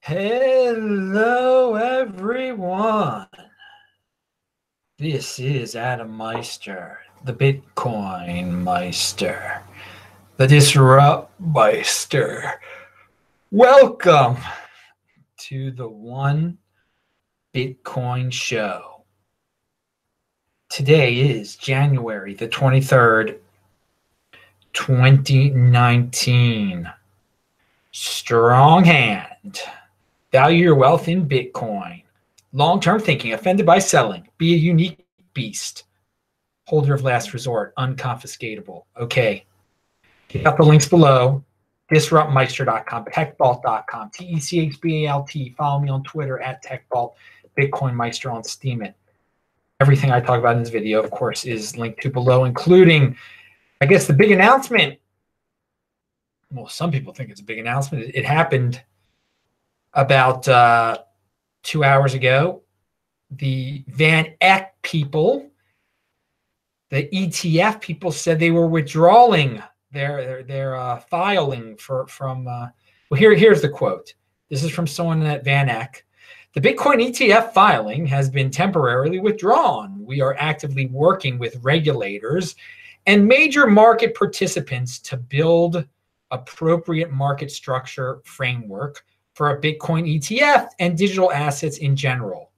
Hello, everyone. This is Adam Meister, the Bitcoin Meister, the Disrupt Meister. Welcome to the One Bitcoin Show. Today is January the 23rd, 2019. Strong hand. Value your wealth in Bitcoin. Long-term thinking, offended by selling. Be a unique beast. Holder of last resort, unconfiscatable. Okay. Check out the links below. Disruptmeister.com, techbalt.com, TECHBALT. Follow me on Twitter at techbalt, Bitcoin Meister on Steemit. Everything I talk about in this video, of course, is linked to below, including, I guess, the big announcement. Well, some people think it's a big announcement. It happened about 2 hours ago. The VanEck people, the ETF people, said they were withdrawing their filing from. Well, here's the quote. This is from someone at VanEck. The Bitcoin ETF filing has been temporarily withdrawn. We are actively working with regulators and major market participants to build appropriate market structure framework for a Bitcoin ETF and digital assets in general.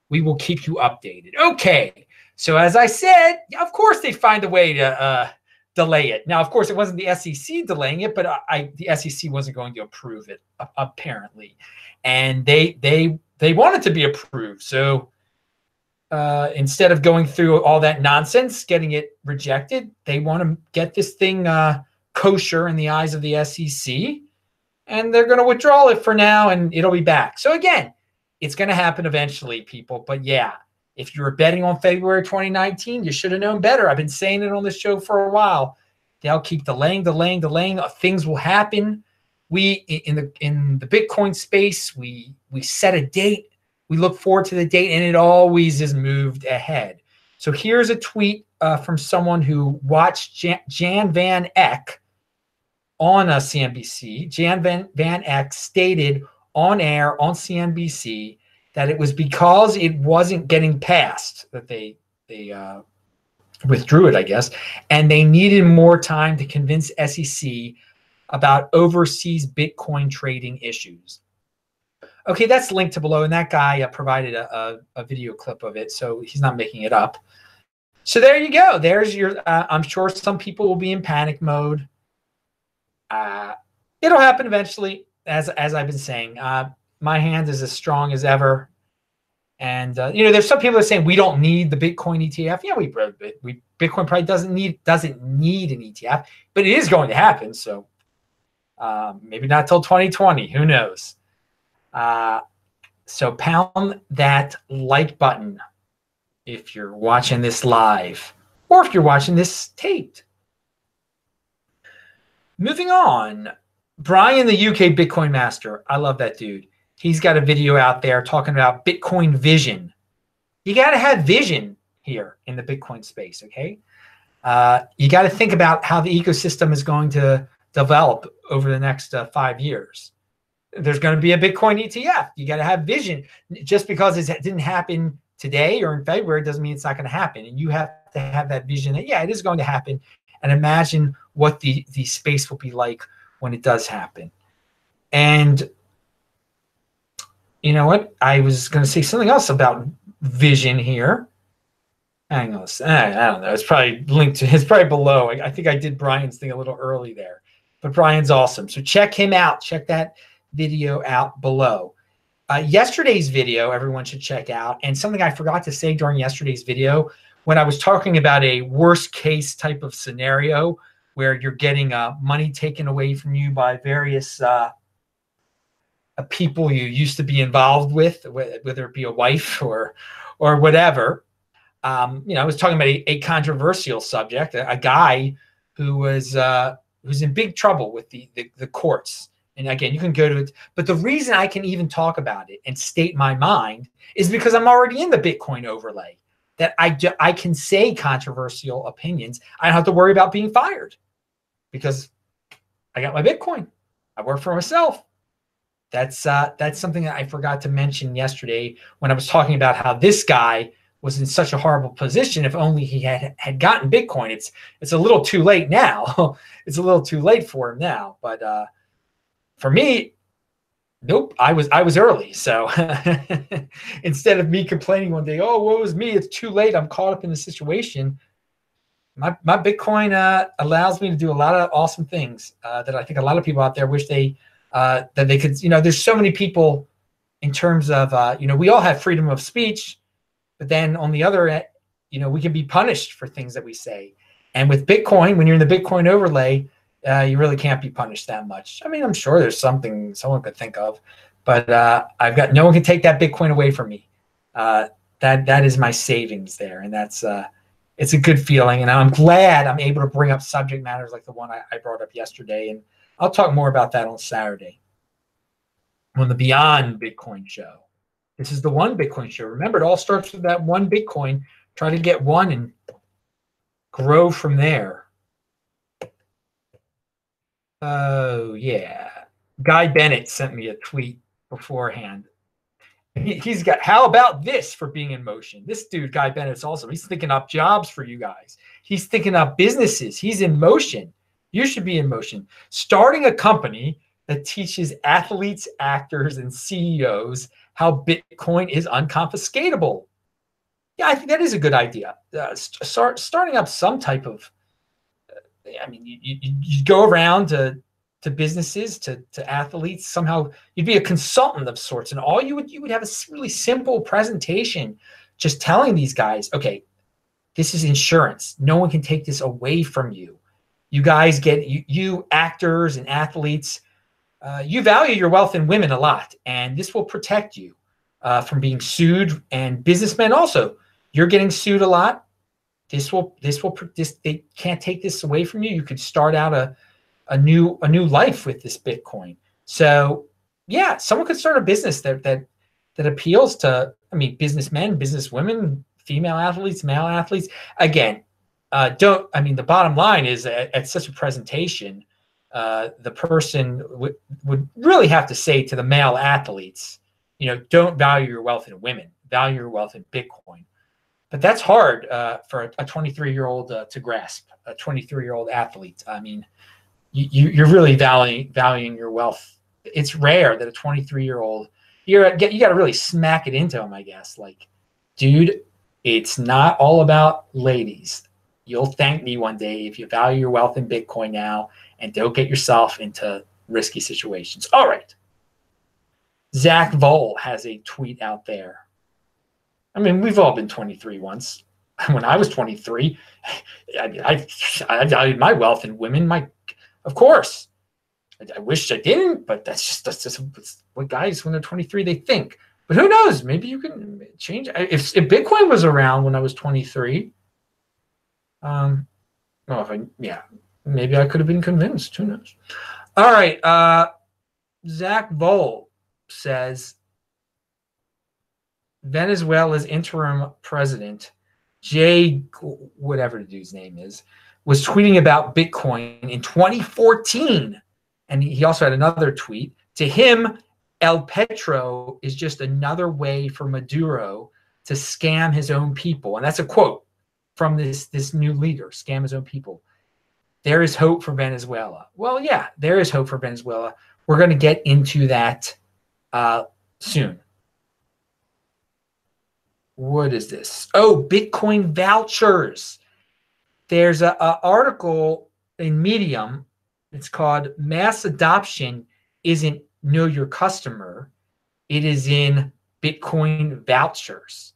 We will keep you updated. Okay. So as I said, of course they find a way to delay it. Now, of course, it wasn't the SEC delaying it, but the SEC wasn't going to approve it, apparently. And they want it to be approved. So instead of going through all that nonsense, getting it rejected, they want to get this thing kosher in the eyes of the SEC. And they're going to withdraw it for now, and it'll be back. So again, it's going to happen eventually, people. But yeah, if you were betting on February 2019, you should have known better. I've been saying it on this show for a while. They'll keep delaying. Things will happen. We in the Bitcoin space, we set a date. We look forward to the date, and it always is moved ahead. So here's a tweet from someone who watched Jan VanEck on CNBC. Jan VanEck stated on air on CNBC that it was because it wasn't getting passed that they withdrew it, I guess, and they needed more time to convince SEC about overseas Bitcoin trading issues. Okay, that's linked to below, and that guy provided a video clip of it, so he's not making it up. So there you go. There's your. I'm sure some people will be in panic mode. It'll happen eventually, as I've been saying. My hand is as strong as ever, and there's some people that are saying we don't need the Bitcoin ETF. Yeah, Bitcoin probably doesn't need an ETF, but it is going to happen. So maybe not till 2020. Who knows? So pound that like button if you're watching this live, or if you're watching this taped. Moving on, Brian, the UK Bitcoin master. I love that dude. He's got a video out there talking about Bitcoin vision. You got to have vision here in the Bitcoin space, okay? You got to think about how the ecosystem is going to develop over the next 5 years. There's going to be a Bitcoin ETF. You got to have vision. Just because it didn't happen today or in February doesn't mean it's not going to happen. And you have to have that vision that, yeah, it is going to happen. And imagine what the space will be like when it does happen. And you know what? I was going to say something else about vision here. Hang on. I don't know. It's probably linked to, it's probably below. I think I did Brian's thing a little early there. But Brian's awesome. So check him out. Check that video out below. Yesterday's video, everyone should check out. And something I forgot to say during yesterday's video, when I was talking about a worst case type of scenario where you're getting money taken away from you by various people you used to be involved with, whether it be a wife or whatever. I was talking about a controversial subject, a guy who was who's in big trouble with the courts. And again, you can go to it. But the reason I can even talk about it and state my mind is because I'm already in the Bitcoin overlay. That I can say controversial opinions. I don't have to worry about being fired because I got my Bitcoin. I work for myself. That's something that I forgot to mention yesterday when I was talking about how this guy was in such a horrible position. If only he had gotten Bitcoin. It's a little too late now. It's a little too late for him now. But for me, nope, I was early. So instead of me complaining one day, oh, woe is me, it's too late, I'm caught up in the situation. My Bitcoin allows me to do a lot of awesome things that I think a lot of people out there wish that they could. There's so many people in terms of we all have freedom of speech, but then on the other end, we can be punished for things that we say. And with Bitcoin, when you're in the Bitcoin overlay, you really can't be punished that much. I mean, I'm sure there's something someone could think of, but I've got no one can take that Bitcoin away from me. That is my savings there, and that's it's a good feeling. And I'm glad I'm able to bring up subject matters like the one I brought up yesterday, and I'll talk more about that on Saturday on the Beyond Bitcoin show. This is the One Bitcoin show. Remember, it all starts with that one Bitcoin. Try to get one and grow from there. Oh, yeah. Guy Bennett sent me a tweet beforehand. He's got, how about this for being in motion? This dude, Guy Bennett's awesome. He's thinking up jobs for you guys. He's thinking up businesses. He's in motion. You should be in motion. Starting a company that teaches athletes, actors, and CEOs how Bitcoin is unconfiscatable. Yeah, I think that is a good idea. Starting up some type of, you go around to businesses, to athletes. Somehow you'd be a consultant of sorts, and all you would have a really simple presentation, just telling these guys, okay, this is insurance. No one can take this away from you. You guys get, you actors and athletes, you value your wealth in women a lot, and this will protect you from being sued. And businessmen also, you're getting sued a lot. They can't take this away from you. You could start out a new life with this Bitcoin. So yeah, someone could start a business that appeals to, businessmen, businesswomen, female athletes, male athletes. Again, the bottom line is at such a presentation, the person would really have to say to the male athletes, don't value your wealth in women, value your wealth in Bitcoin. But that's hard for a 23-year-old to grasp, a 23-year-old athlete. I mean, you're really valuing your wealth. It's rare that a 23-year-old, you got to really smack it into him, I guess. Like, dude, it's not all about ladies. You'll thank me one day if you value your wealth in Bitcoin now and don't get yourself into risky situations. All right. Zach Vole has a tweet out there. I mean, we've all been 23 once. When I was 23, I valued my wealth in women. Of course. I wish I didn't, but that's just what guys, when they're 23, they think. But who knows? Maybe you can change. If Bitcoin was around when I was 23, maybe I could have been convinced. Who knows? All right. Zach Vole says Venezuela's interim president, whatever the dude's name is, was tweeting about Bitcoin in 2014. And he also had another tweet. To him, El Petro is just another way for Maduro to scam his own people. And that's a quote from this new leader, scam his own people. There is hope for Venezuela. Well, yeah, there is hope for Venezuela. We're going to get into that soon. What is this? Oh, Bitcoin vouchers. There's an article in Medium. It's called Mass Adoption Isn't Know Your Customer. It is in Bitcoin vouchers.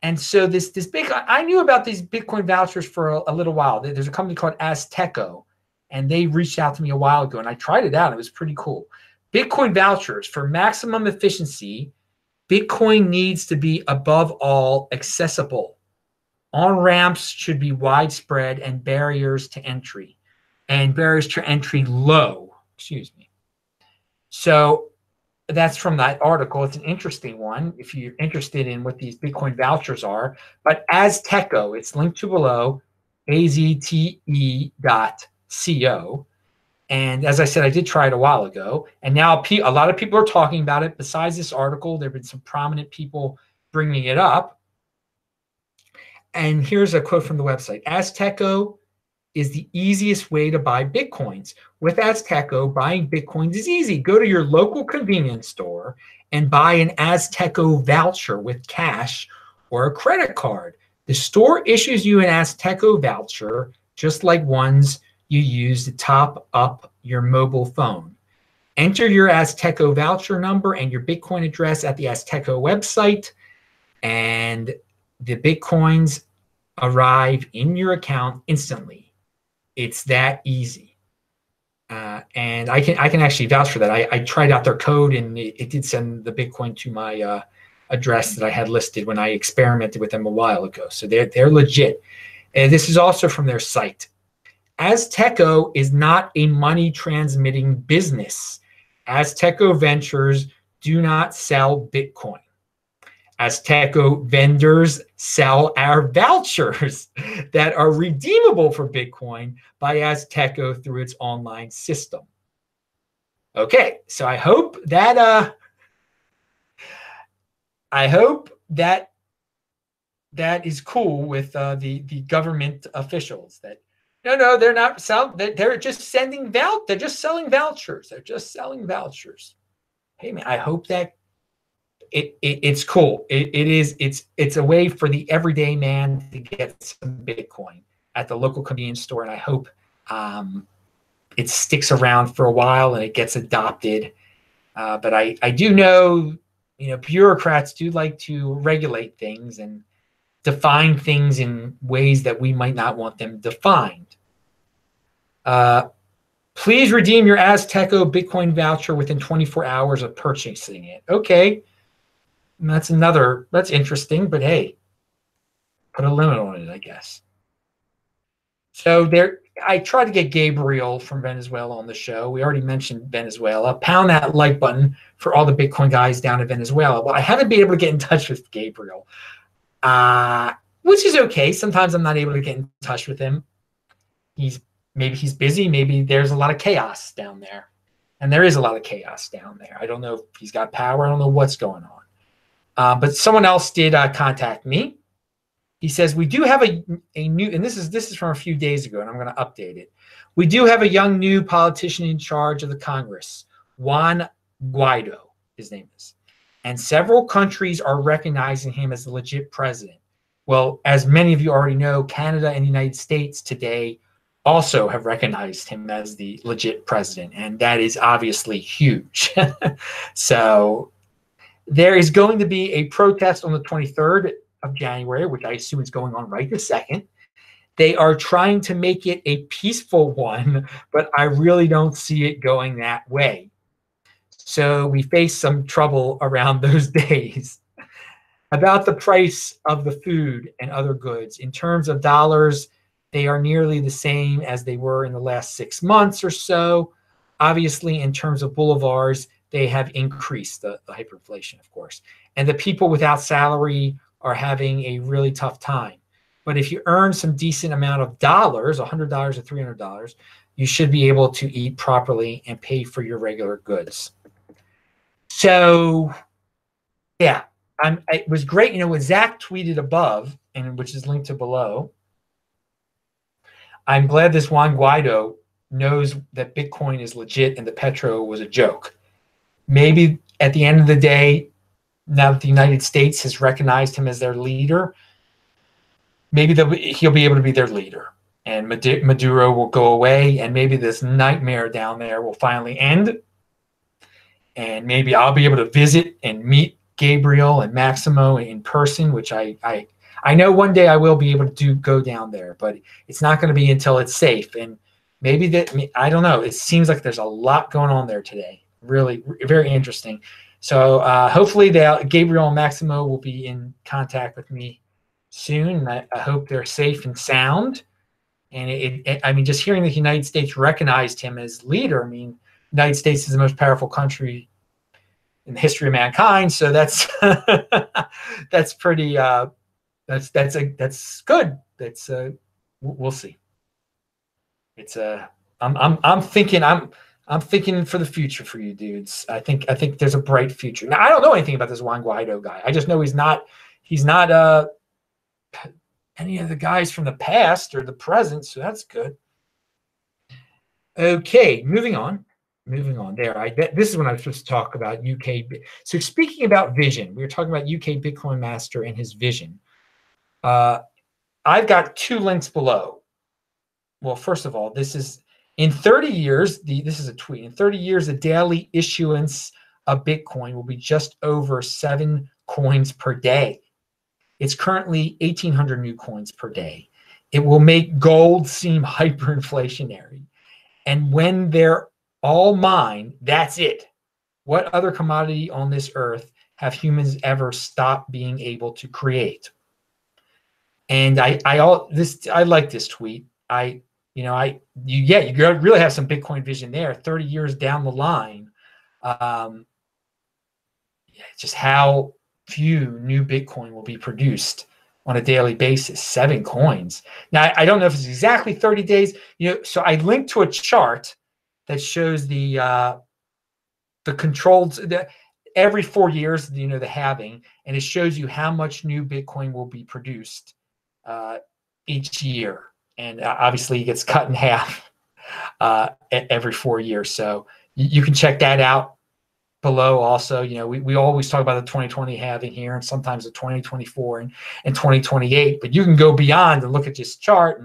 And so I knew about these Bitcoin vouchers for a little while. There's a company called Azteco, and they reached out to me a while ago, and I tried it out. It was pretty cool. Bitcoin vouchers for maximum efficiency. Bitcoin needs to be, above all, accessible. On-ramps should be widespread and barriers to entry low. Excuse me. So that's from that article. It's an interesting one if you're interested in what these Bitcoin vouchers are. But Azteco, it's linked to below, azte.co. And as I said, I did try it a while ago. And now a lot of people are talking about it. Besides this article, there have been some prominent people bringing it up. And here's a quote from the website. Azteco is the easiest way to buy Bitcoins. With Azteco, buying Bitcoins is easy. Go to your local convenience store and buy an Azteco voucher with cash or a credit card. The store issues you an Azteco voucher, just like ones you use to top up your mobile phone. Enter your Azteco voucher number and your Bitcoin address at the Azteco website, and the Bitcoins arrive in your account instantly. It's that easy. And I can actually vouch for that. I tried out their code, and it did send the Bitcoin to my address that I had listed when I experimented with them a while ago. So they're legit. And this is also from their site. Azteco is not a money transmitting business. Azteco Ventures do not sell Bitcoin. Azteco vendors sell our vouchers that are redeemable for Bitcoin by Azteco through its online system. Okay, so I hope that that is cool with the government officials. That no, they're not selling. They're just sending they're just selling vouchers. They're just selling vouchers. Hey man, I hope that it's cool. It's a way for the everyday man to get some Bitcoin at the local convenience store, and I hope it sticks around for a while and it gets adopted. But I do know, bureaucrats do like to regulate things and define things in ways that we might not want them defined. Please redeem your Azteco Bitcoin voucher within 24 hours of purchasing it. Okay. That's interesting, but hey, put a limit on it, I guess. So I tried to get Gabriel from Venezuela on the show. We already mentioned Venezuela. Pound that like button for all the Bitcoin guys down in Venezuela. Well, I haven't been able to get in touch with Gabriel, which is okay. Sometimes I'm not able to get in touch with him. Maybe he's busy. Maybe there's a lot of chaos down there. And there is a lot of chaos down there. I don't know if he's got power. I don't know what's going on. But someone else did contact me. He says, we do have a new, and this is from a few days ago, and I'm going to update it. We do have a young new politician in charge of the Congress, Juan Guaido, his name is. And several countries are recognizing him as the legit president. Well, as many of you already know, Canada and the United States today also have recognized him as the legit president, and that is obviously huge. So there is going to be a protest on the 23rd of January, which I assume is going on right this second. They are trying to make it a peaceful one, but I really don't see it going that way. So we face some trouble around those days. About the price of the food and other goods, in terms of dollars, they are nearly the same as they were in the last 6 months or so. Obviously, in terms of bolivars, they have increased, the hyperinflation, of course. And the people without salary are having a really tough time. But if you earn some decent amount of dollars, $100 or $300, you should be able to eat properly and pay for your regular goods. So, yeah, it was great. What Zach tweeted above, and which is linked to below, I'm glad this Juan Guaido knows that Bitcoin is legit and the Petro was a joke. Maybe at the end of the day, now that the United States has recognized him as their leader, maybe he'll be able to be their leader. And Maduro will go away, and maybe this nightmare down there will finally end. And maybe I'll be able to visit and meet Gabriel and Maximo in person, which I know one day I will be able to go down there, but it's not going to be until it's safe. And maybe I don't know. It seems like there's a lot going on there today. Really, very interesting. So hopefully Gabriel and Maximo will be in contact with me soon. And I hope they're safe and sound. And I mean, just hearing the United States recognized him as leader, I mean, the United States is the most powerful country in the history of mankind. So that's that's pretty that's good. We'll see. It's I'm thinking for the future for you dudes. I think there's a bright future. Now I don't know anything about this Juan Guaido guy. I just know he's not any of the guys from the past or the present, so that's good. Okay, moving on. There. This is when I was supposed to talk about UK. So speaking about vision, we were talking about UK Bitcoin Master and his vision. I've got 2 links below. Well, first of all, this is in 30 years. This is a tweet. In 30 years, the daily issuance of Bitcoin will be just over 7 coins per day. It's currently 1,800 new coins per day. It will make gold seem hyperinflationary. And when they're all mined, that's it. What other commodity on this earth have humans ever stopped being able to create? And I like this tweet. You really have some Bitcoin vision there. 30 years down the line, just how few new Bitcoin will be produced on a daily basis. 7 coins. Now I don't know if it's exactly 30 days. So I linked to a chart that shows the controlled every 4 years. The halving, and it shows you how much new Bitcoin will be produced each year, and obviously it gets cut in half every 4 years. So you can check that out below. Also, we always talk about the 2020 halving here, and sometimes the 2024 and 2028. But you can go beyond and look at this chart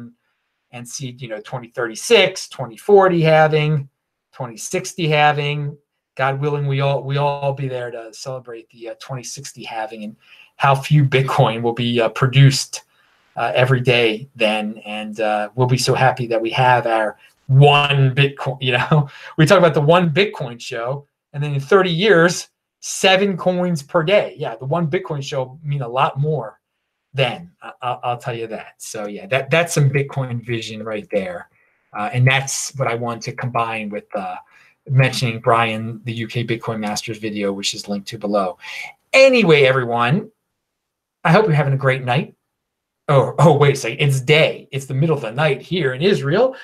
and see 2036, 2040 halving, 2060 halving. God willing, we all be there to celebrate the 2060 halving and how few Bitcoin will be produced every day then, and we'll be so happy that we have our 1 Bitcoin. We talk about the 1 Bitcoin show, and then in 30 years, 7 coins per day. Yeah, the 1 Bitcoin show mean a lot more then. I'll tell you that. So yeah, that's some Bitcoin vision right there, and that's what I want to combine with mentioning Brian, the UK Bitcoin Masters video, which is linked to below. Anyway, everyone, I hope you're having a great night. Oh, wait a second. It's day. It's the middle of the night here in Israel.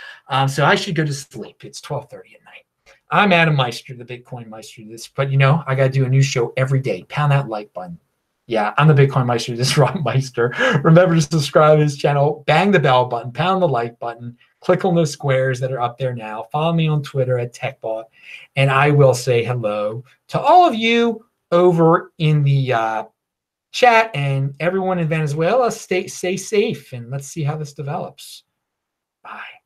So I should go to sleep. It's 12:30 at night. I'm Adam Meister, the Bitcoin Meister. But I got to do a new show every day. Pound that like button. Yeah, I'm the Bitcoin Meister. This is Rob Meister. Remember to subscribe to this channel. Bang the bell button. Pound the like button. Click on those squares that are up there now. Follow me on Twitter at TechBot. And I will say hello to all of you over in the chat, and everyone in Venezuela. Stay safe, and let's see how this develops. Bye.